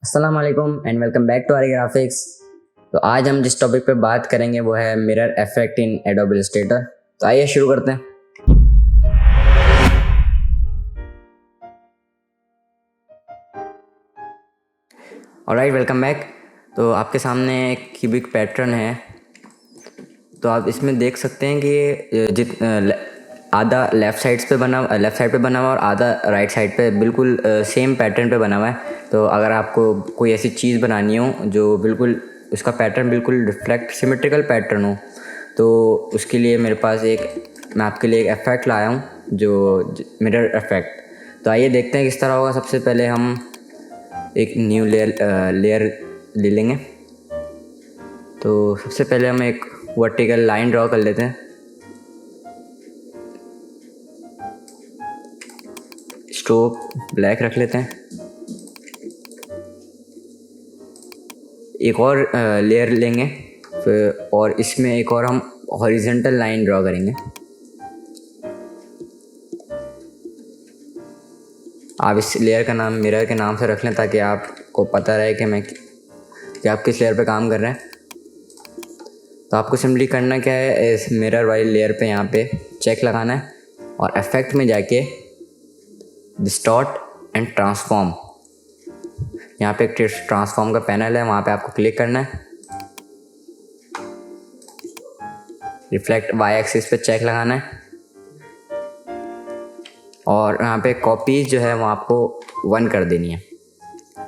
अस्सलाम वालेकुम and welcome back to आरी ग्राफिक्स। तो आज हम जिस टॉपिक पे बात करेंगे वो है mirror effect in adobe Illustrator. तो आइए शुरू करते हैं। Alright, welcome back. तो आपके सामने एक क्यूबिक पैटर्न है। तो आप इसमें देख सकते हैं कि आधा लेफ़्ट साइड पे बना हुआ और आधा राइट साइड पे बिल्कुल सेम पैटर्न पे बना हुआ है। तो अगर आपको कोई ऐसी चीज़ बनानी हो जो बिल्कुल उसका पैटर्न बिल्कुल रिफ्लेक्ट सिमेट्रिकल पैटर्न हो, तो उसके लिए मैं आपके लिए एक इफेक्ट लाया हूँ जो मिरर इफेक्ट। तो आइए देखते हैं किस तरह होगा। सबसे पहले हम एक न्यू लेयर ले लेंगे। तो सबसे पहले हम एक वर्टिकल लाइन ड्रॉ कर लेते हैं। स्ट्रोक ब्लैक रख लेते हैं। एक और लेयर लेंगे फिर, और इसमें एक और हम हॉरिजॉन्टल लाइन ड्रॉ करेंगे। आप इस लेयर का नाम मिरर के नाम से रख लें ताकि आपको पता रहे कि आप किस लेयर पे काम कर रहे हैं। तो आपको सिंपली करना क्या है, इस मिरर वाली लेयर पे यहाँ पे चेक लगाना है और इफेक्ट में जाके डिस्टॉर्ट एंड ट्रांसफॉर्म, यहाँ पे एक ट्रांसफॉर्म का पैनल है, वहाँ पे आपको क्लिक करना है। रिफ्लेक्ट वाई एक्सिस पे चेक लगाना है और यहाँ पे कॉपीज जो है वो आपको 1 कर देनी है।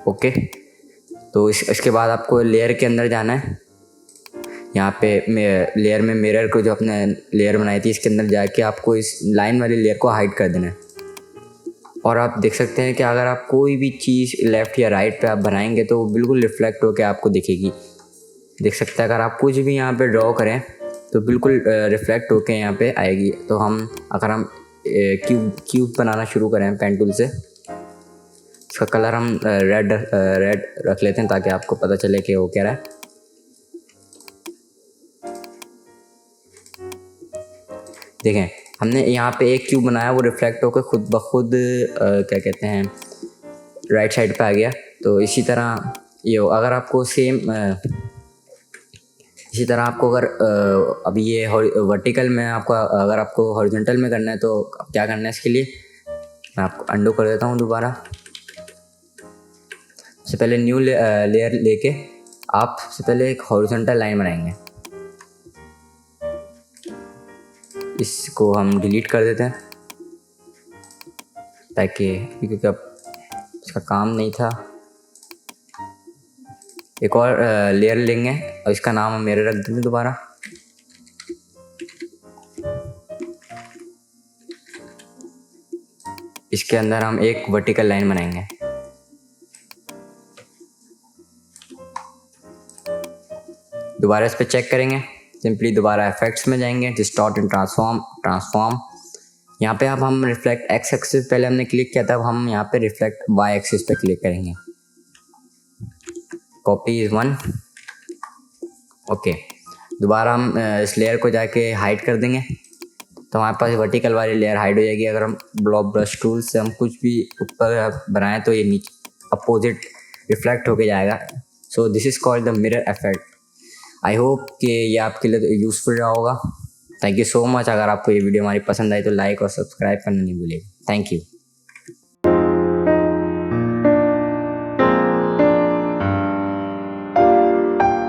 ओके, तो इसके बाद आपको लेयर के अंदर जाना है। यहाँ पे लेयर में मिरर को जो अपने लेयर बनाई थी इसके अंदर जाके आपको इस लाइन वाली लेयर को हाइड कर देना है। और आप देख सकते हैं कि अगर आप कोई भी चीज़ लेफ़्ट या राइट पे आप बनाएंगे तो वो बिल्कुल रिफ्लेक्ट होकर आपको दिखेगी। देख सकते हैं अगर आप कुछ भी यहाँ पे ड्रॉ करें तो बिल्कुल रिफ्लेक्ट होकर यहाँ पे आएगी। तो अगर हम क्यूब बनाना शुरू करें पेन टूल से, इसका कलर हम रेड रख लेते हैं ताकि आपको पता चले कि वो क्या रहा है। देखें, हमने यहाँ पे एक क्यूब बनाया, वो रिफ्लेक्ट होकर खुद ब खुद क्या कहते हैं राइट साइड पे आ गया। तो इसी तरह अगर आपको इसी तरह आपको अगर अभी ये वर्टिकल में अगर आपको हॉरिजॉन्टल में करना है तो क्या करना है, इसके लिए मैं आपको अंडू कर देता हूँ दोबारा। सबसे पहले न्यू लेयर लेके आप सबसे पहले एक हॉरिजॉन्टल लाइन बनाएंगे। इसको हम डिलीट कर देते हैं क्योंकि अब इसका काम नहीं था। एक और लेयर लेंगे और इसका नाम हम मिरर रख देंगे दोबारा। इसके अंदर हम एक वर्टिकल लाइन बनाएंगे। दोबारा इस पर चेक करेंगे, सिंपली दोबारा इफेक्ट्स में जाएंगे, डिस्टॉर्ट एंड ट्रांसफॉर्म। यहाँ पे अब हम रिफ्लेक्ट एक्स एक्सिस पहले हमने क्लिक किया था, अब हम यहाँ पे रिफ्लेक्ट वाई एक्सिस पे क्लिक करेंगे। Copy is 1। ओके, दोबारा हम इस लेयर को जाके हाइड कर देंगे तो हमारे पास वर्टिकल वाली लेयर हाइड हो जाएगी। अगर हम ब्लॉक ब्रश टूल से हम कुछ भी ऊपर बनाएं तो ये नीचे अपोजिट रिफ्लेक्ट होके जाएगा। So this is called the mirror effect. I hope कि ये आपके लिए यूज़फुल रहा होगा। Thank you so much. अगर आपको ये वीडियो हमारी पसंद आई तो लाइक और सब्सक्राइब करना नहीं भूलिए। Thank you.